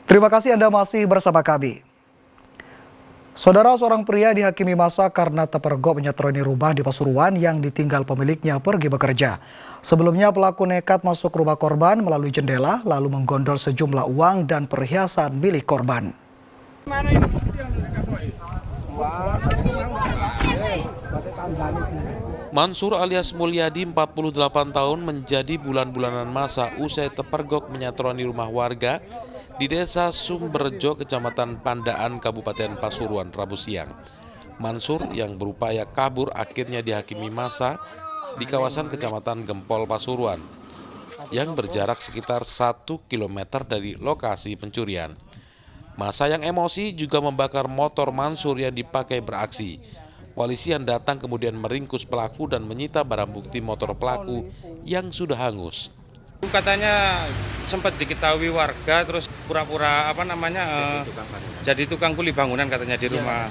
Terima kasih Anda masih bersama kami. Saudara, seorang pria dihakimi massa karena terpergok menyatroni rumah di Pasuruan yang ditinggal pemiliknya pergi bekerja. Sebelumnya pelaku nekat masuk rumah korban melalui jendela lalu menggondol sejumlah uang dan perhiasan milik korban. Mansur alias Mulyadi 48 tahun menjadi bulan-bulanan masa usai terpergok menyatroni rumah warga di Desa Sumberjo, Kecamatan Pandaan, Kabupaten Pasuruan, Rabu siang. Mansur yang berupaya kabur akhirnya dihakimi massa di kawasan Kecamatan Gempol, Pasuruan, yang berjarak sekitar 1 km dari lokasi pencurian. Massa yang emosi juga membakar motor Mansur yang dipakai beraksi. Polisi yang datang kemudian meringkus pelaku dan menyita barang bukti motor pelaku yang sudah hangus. Katanya sempat diketahui warga terus pura-pura jadi tukang kuli bangunan katanya di rumah.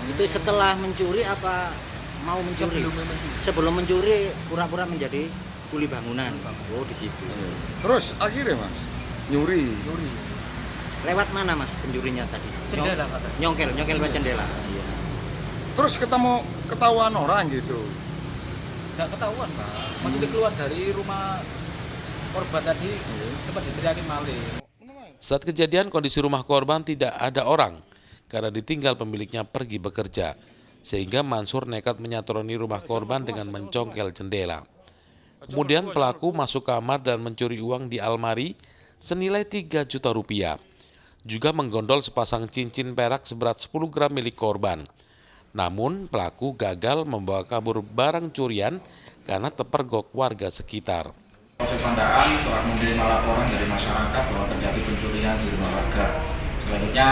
Itu setelah mencuri apa mau mencuri? Sebelum mencuri pura-pura menjadi kuli bangunan. Oh, di situ. Terus akhirnya Mas nyuri. Lewat mana Mas pencurinya tadi? Jendela katanya. Nyongkel lewat jendela. Iya. Terus ketahuan orang gitu. Nggak ketahuan Pak, maksudnya keluar dari rumah korban tadi sempat diteriaki maling. Saat kejadian kondisi rumah korban tidak ada orang karena ditinggal pemiliknya pergi bekerja, sehingga Mansur nekat menyatroni rumah korban dengan mencongkel jendela. Kemudian pelaku masuk kamar dan mencuri uang di almari senilai 3 juta rupiah. Juga menggondol sepasang cincin perak seberat 10 gram milik korban. Namun pelaku gagal membawa kabur barang curian karena terpergok warga sekitar. Polsek Pandaan telah menerima laporan dari masyarakat bahwa terjadi pencurian di rumah warga. Selanjutnya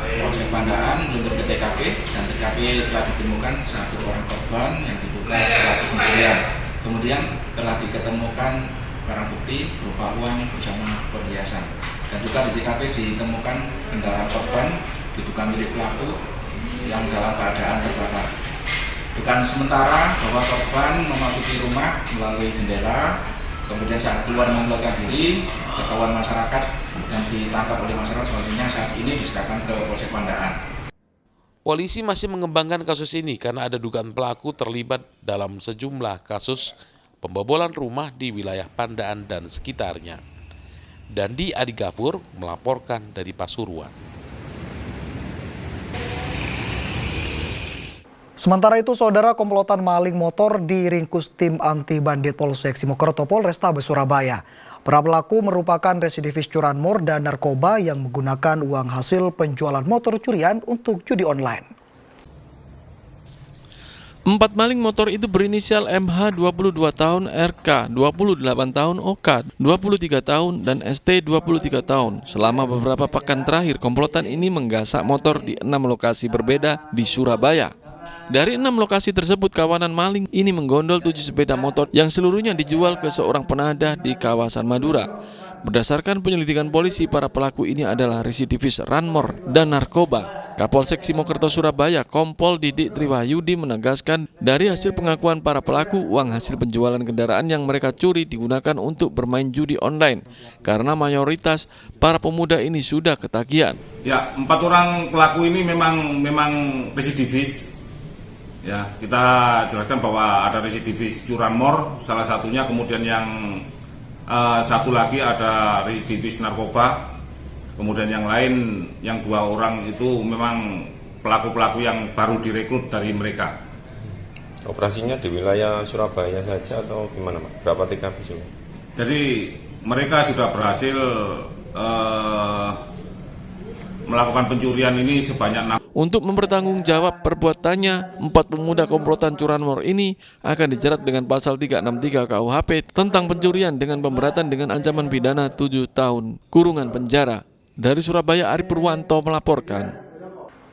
Polsek Pandaan meluncur ke TKP dan TKP telah ditemukan satu orang korban yang diduga pelaku pencurian. Kemudian telah diketemukan barang bukti berupa uang bersama perhiasan. Dan juga di TKP ditemukan kendaraan korban diduga milik pelaku yang dalam keadaan terbakar. Dugaan sementara bahwa korban memasuki rumah melalui jendela, kemudian saat keluar membuatkan diri, ketahuan masyarakat dan ditangkap oleh masyarakat. Selanjutnya saat ini diserahkan ke Polsek Pandaan. Polisi masih mengembangkan kasus ini karena ada dugaan pelaku terlibat dalam sejumlah kasus pembobolan rumah di wilayah Pandaan dan sekitarnya. Dandi Adi Gafur melaporkan dari Pasuruan. Sementara itu, saudara, komplotan maling motor diringkus tim anti bandit Polsek Simokerto Polrestabes Surabaya. Para pelaku merupakan residivis curanmor dan narkoba yang menggunakan uang hasil penjualan motor curian untuk judi online. 4 maling motor itu berinisial MH 22 tahun, RK 28 tahun, OK 23 tahun, dan ST 23 tahun. Selama beberapa pekan terakhir, komplotan ini menggasak motor di 6 lokasi berbeda di Surabaya. Dari 6 lokasi tersebut, kawanan maling ini menggondol 7 sepeda motor yang seluruhnya dijual ke seorang penadah di kawasan Madura. Berdasarkan penyelidikan polisi, para pelaku ini adalah residivis ranmor dan narkoba. Kapolsek Simokerto Surabaya, Kompol Didik Triwahyudi menegaskan dari hasil pengakuan para pelaku, uang hasil penjualan kendaraan yang mereka curi digunakan untuk bermain judi online karena mayoritas para pemuda ini sudah ketagihan. Ya, 4 orang pelaku ini memang residivis. Ya, kita jelaskan bahwa ada residivis curanmor, salah satunya, kemudian yang satu lagi ada residivis narkoba, kemudian yang lain, yang 2 orang itu memang pelaku-pelaku yang baru direkrut dari mereka. Operasinya di wilayah Surabaya saja atau gimana, Pak? Berapa TKP juga? Jadi mereka sudah berhasil melakukan pencurian ini sebanyak 6. Untuk mempertanggungjawab perbuatannya, 4 pemuda komplotan curanmor ini akan dijerat dengan pasal 363 KUHP tentang pencurian dengan pemberatan dengan ancaman pidana 7 tahun kurungan penjara. Dari Surabaya, Ari Purwanto melaporkan.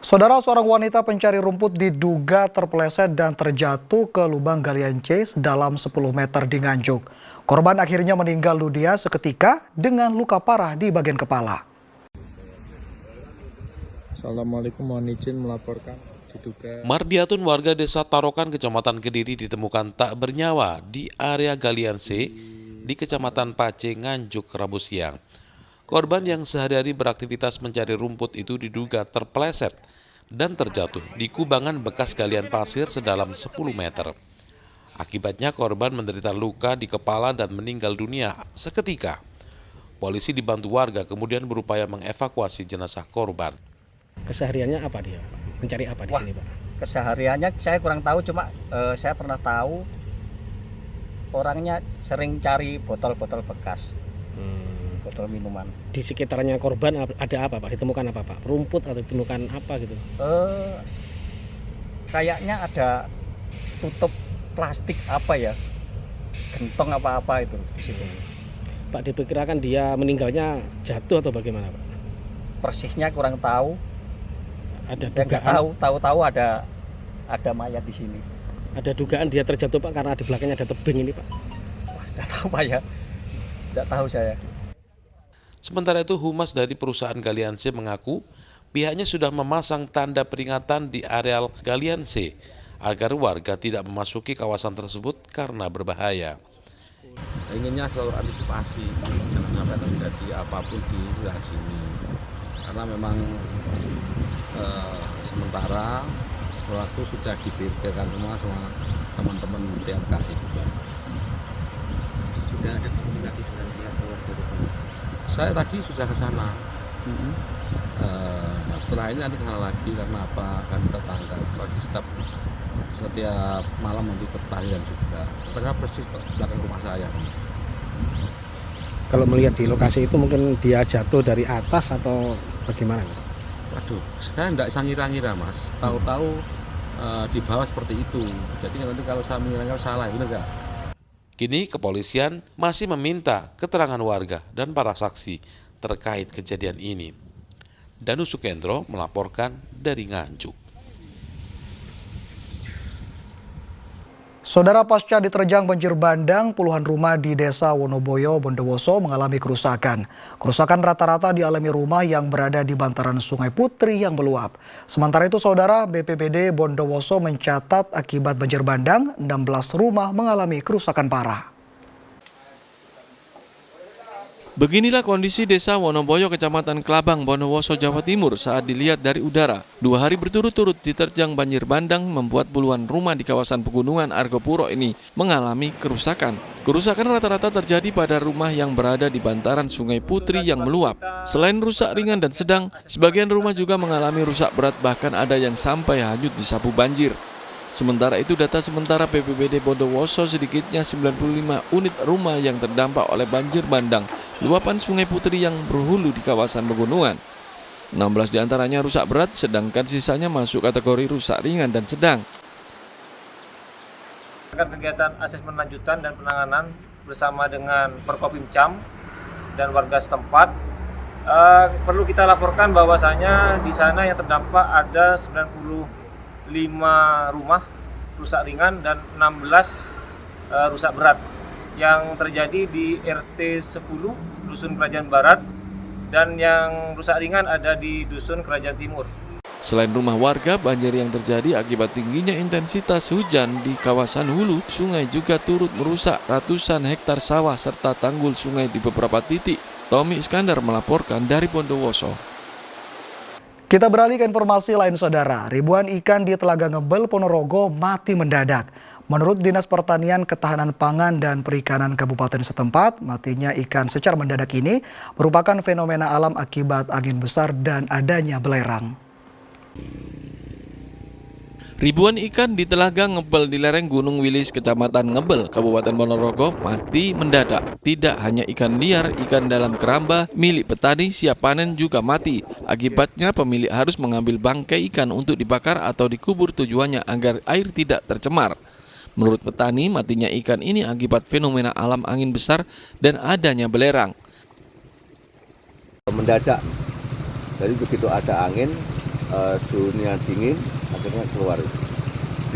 Saudara, seorang wanita pencari rumput diduga terpeleset dan terjatuh ke lubang galian C sedalam 10 meter di Nganjuk. Korban akhirnya meninggal dunia seketika dengan luka parah di bagian kepala. Assalamualaikum, mohon izin melaporkan diduga Mardiatun, warga desa Tarokan, Kecamatan Kediri, ditemukan tak bernyawa di area galian C di Kecamatan Pace, Nganjuk, Rabu siang. Korban yang sehari-hari beraktivitas mencari rumput itu diduga terpeleset dan terjatuh di kubangan bekas galian pasir sedalam 10 meter. Akibatnya korban menderita luka di kepala dan meninggal dunia seketika. Polisi dibantu warga kemudian berupaya mengevakuasi jenazah korban. Kesehariannya apa dia? Mencari apa di sini, Pak? Kesehariannya saya kurang tahu, cuma saya pernah tahu orangnya sering cari botol-botol bekas. Botol minuman. Di sekitarnya korban ada apa, Pak? Ditemukan apa, Pak? Rumput atau ditemukan apa gitu? Kayaknya ada tutup plastik apa ya, gentong apa-apa itu di situ. Pak, diperkirakan dia meninggalnya jatuh atau bagaimana, Pak? Persisnya kurang tahu. Ada dugaan? Tahu ada mayat di sini. Ada dugaan dia terjatuh, Pak, karena di belakangnya ada tebing ini, Pak. Wah, tidak tahu, Pak, ya. Tidak tahu saya. Sementara itu, humas dari perusahaan Galian C mengaku pihaknya sudah memasang tanda peringatan di areal Galian C agar warga tidak memasuki kawasan tersebut karena berbahaya. Inginnya selalu antisipasi, jangan sampai terjadi apapun di wilayah sini. Karena memang sementara pelaku sudah dipikirkan semua sama teman-teman TMKI juga. Sudah ada komunikasi dengan pihak keluarga? Saya tadi sudah ke sana. Setelah ini nanti kesana lagi karena apa? Kan tetangga lagi setiap malam nanti bertanya juga. Tetangga persis belakang rumah saya. Kalau melihat di lokasi itu mungkin dia jatuh dari atas atau bagaimana? Waduh, saya enggak bisa ngira-ngira, Mas. Tahu-tahu di bawah seperti itu. Jadi nanti kalau saya mengira salah, benar nggak? Kini kepolisian masih meminta keterangan warga dan para saksi terkait kejadian ini. Danu Sukendro melaporkan dari Nganjuk. Saudara, pasca diterjang banjir bandang, puluhan rumah di Desa Wonoboyo, Bondowoso mengalami kerusakan. Kerusakan rata-rata dialami rumah yang berada di bantaran Sungai Putri yang meluap. Sementara itu, Saudara, BPBD Bondowoso mencatat akibat banjir bandang, 16 rumah mengalami kerusakan parah. Beginilah kondisi Desa Wonoboyo, Kecamatan Klabang, Bondowoso, Jawa Timur saat dilihat dari udara. 2 hari berturut-turut diterjang banjir bandang membuat puluhan rumah di kawasan pegunungan Argopuro ini mengalami kerusakan. Kerusakan rata-rata terjadi pada rumah yang berada di bantaran Sungai Putri yang meluap. Selain rusak ringan dan sedang, sebagian rumah juga mengalami rusak berat, bahkan ada yang sampai hanyut disapu banjir. Sementara itu, data sementara BPBD Bondowoso, sedikitnya 95 unit rumah yang terdampak oleh banjir bandang luapan Sungai Putri yang berhulu di kawasan pegunungan. 16 diantaranya rusak berat, sedangkan sisanya masuk kategori rusak ringan dan sedang. Kegiatan asesmen lanjutan dan penanganan bersama dengan Forkopimcam dan warga setempat, perlu kita laporkan bahwasanya di sana yang terdampak ada 95 rumah rusak ringan dan 16 rusak berat yang terjadi di RT 10 Dusun Kerajaan Barat, dan yang rusak ringan ada di Dusun Kerajaan Timur. Selain rumah warga, banjir yang terjadi akibat tingginya intensitas hujan di kawasan hulu sungai juga turut merusak ratusan hektar sawah serta tanggul sungai di beberapa titik. Tommy Iskandar melaporkan dari Bondowoso. Kita beralih ke informasi lain, Saudara. Ribuan ikan di Telaga Ngebel, Ponorogo mati mendadak. Menurut Dinas Pertanian, Ketahanan Pangan dan Perikanan Kabupaten setempat, matinya ikan secara mendadak ini merupakan fenomena alam akibat angin besar dan adanya belerang. Ribuan ikan di Telaga Ngebel di lereng Gunung Wilis, Kecamatan Ngebel, Kabupaten Ponorogo mati mendadak. Tidak hanya ikan liar, ikan dalam keramba milik petani siap panen juga mati. Akibatnya pemilik harus mengambil bangkai ikan untuk dibakar atau dikubur, tujuannya agar air tidak tercemar. Menurut petani, matinya ikan ini akibat fenomena alam angin besar dan adanya belerang. Mendadak, jadi begitu ada angin, suhunya dingin, akhirnya keluar.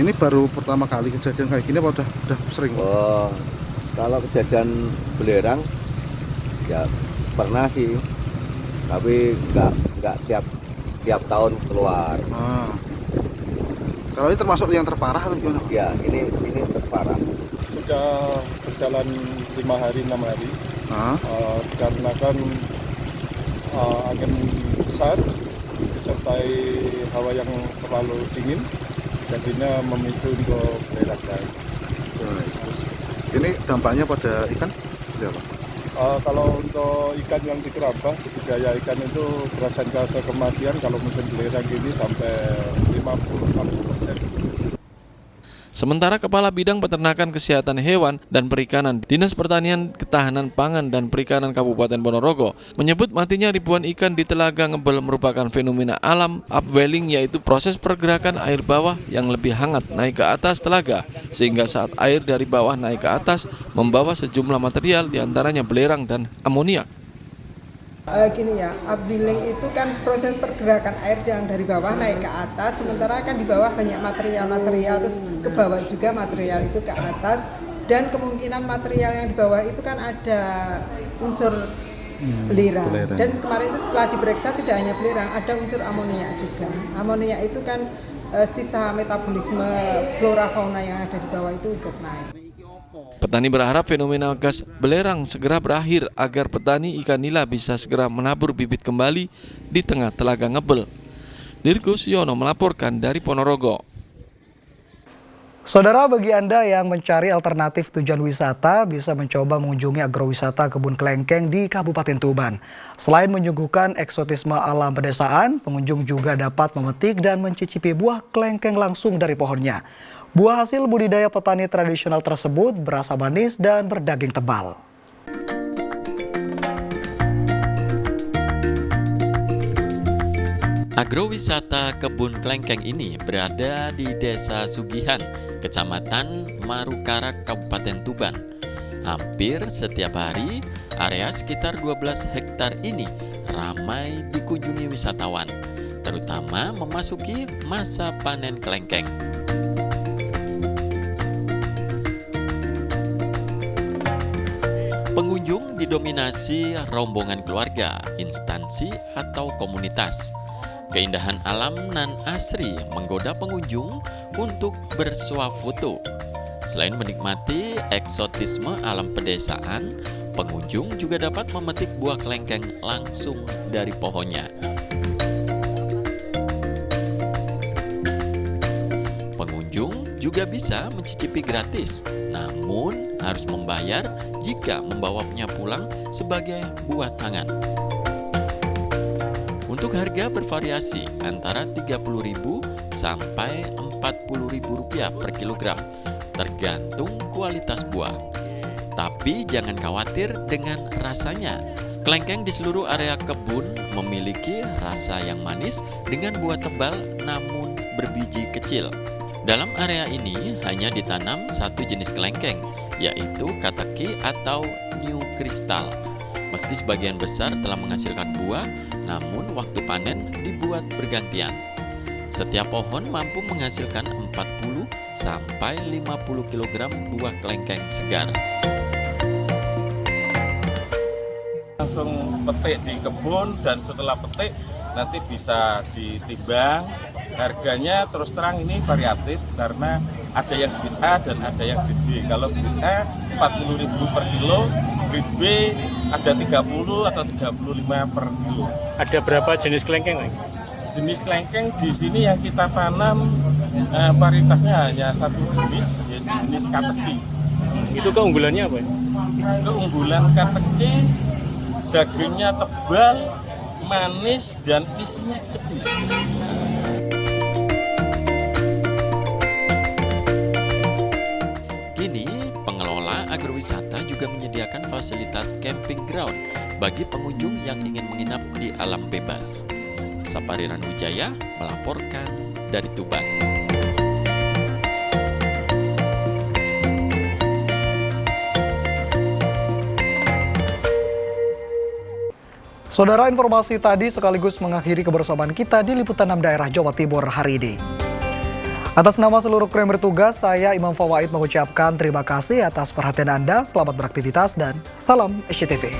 Ini baru pertama kali kejadian kayak gini apa udah sering? Oh, kalau kejadian belerang ya pernah sih, tapi nggak tiap tahun keluar. Kalau ini termasuk yang terparah atau gimana? Ya, ini terparah. Sudah berjalan 5 hari 6 hari. Dikarenakan angin besar disertai hawa yang terlalu dingin, jadinya memicu untuk belerang baik. Ini dampaknya pada ikan berapa? Kalau untuk ikan yang di kerabah, budidaya ikan itu persentase kematian kalau musim belerang ini sampai 50-60%. Sementara Kepala Bidang Peternakan Kesehatan Hewan dan Perikanan Dinas Pertanian Ketahanan Pangan dan Perikanan Kabupaten Ponorogo menyebut matinya ribuan ikan di Telaga Ngebel merupakan fenomena alam upwelling, yaitu proses pergerakan air bawah yang lebih hangat naik ke atas telaga, sehingga saat air dari bawah naik ke atas membawa sejumlah material diantaranya belerang dan amoniak. Gini ya, upwelling itu kan proses pergerakan air yang dari bawah naik ke atas, sementara kan di bawah banyak material-material, terus ke bawah juga material itu ke atas, dan kemungkinan material yang di bawah itu kan ada unsur belerang. Dan kemarin itu setelah diperiksa tidak hanya belerang, ada unsur amoniak juga. Amoniak itu kan sisa metabolisme flora fauna yang ada di bawah itu ikut naik. Petani berharap fenomena gas belerang segera berakhir agar petani ikan nila bisa segera menabur bibit kembali di tengah Telaga Ngebel. Dirgus Yono melaporkan dari Ponorogo. Saudara, bagi Anda yang mencari alternatif tujuan wisata, bisa mencoba mengunjungi agrowisata Kebun Klengkeng di Kabupaten Tuban. Selain menyuguhkan eksotisme alam pedesaan, pengunjung juga dapat memetik dan mencicipi buah klengkeng langsung dari pohonnya. Buah hasil budidaya petani tradisional tersebut berasa manis dan berdaging tebal. Agrowisata Kebun Klengkeng ini berada di Desa Sugihan, Kecamatan Marukarak, Kabupaten Tuban. Hampir setiap hari, area sekitar 12 hektar ini ramai dikunjungi wisatawan, terutama memasuki masa panen klengkeng. Pengunjung didominasi rombongan keluarga, instansi, atau komunitas. Keindahan alam nan asri menggoda pengunjung untuk bersuah foto. Selain menikmati eksotisme alam pedesaan, pengunjung juga dapat memetik buah klengkeng langsung dari pohonnya. Pengunjung juga bisa mencicipi gratis, namun harus membayar jika membawanya pulang sebagai buah tangan. Untuk harga bervariasi antara Rp30.000 sampai Rp40.000 per kilogram, tergantung kualitas buah. Tapi jangan khawatir dengan rasanya. Klengkeng di seluruh area kebun memiliki rasa yang manis dengan buah tebal namun berbiji kecil. Dalam area ini hanya ditanam satu jenis klengkeng, yaitu kataki atau new crystal. Meski sebagian besar telah menghasilkan buah, namun waktu panen dibuat bergantian. Setiap pohon mampu menghasilkan 40 sampai 50 kg buah klengkeng segar. Langsung petik di kebun, dan setelah petik nanti bisa ditimbang. Harganya terus terang ini variatif karena ada yang grade A dan ada yang grade B. Kalau grade A Rp40.000 per kilo, grade B ada 30 atau 35 per kilo. Ada berapa jenis klengkeng? Jenis klengkeng di sini yang kita tanam varietasnya hanya satu jenis, yaitu jenis kateki. Itu keunggulannya apa? Keunggulan kateki, dagingnya tebal, manis, dan isinya kecil. Agrowisata juga menyediakan fasilitas camping ground bagi pengunjung yang ingin menginap di alam bebas. Sapari Ranwijaya melaporkan dari Tuban. Saudara, informasi tadi sekaligus mengakhiri kebersamaan kita di Liputan 6 Daerah Jawa Timur hari ini. Atas nama seluruh kru yang bertugas, saya Imam Fawaid mengucapkan terima kasih atas perhatian Anda, selamat beraktivitas, dan salam SCTV.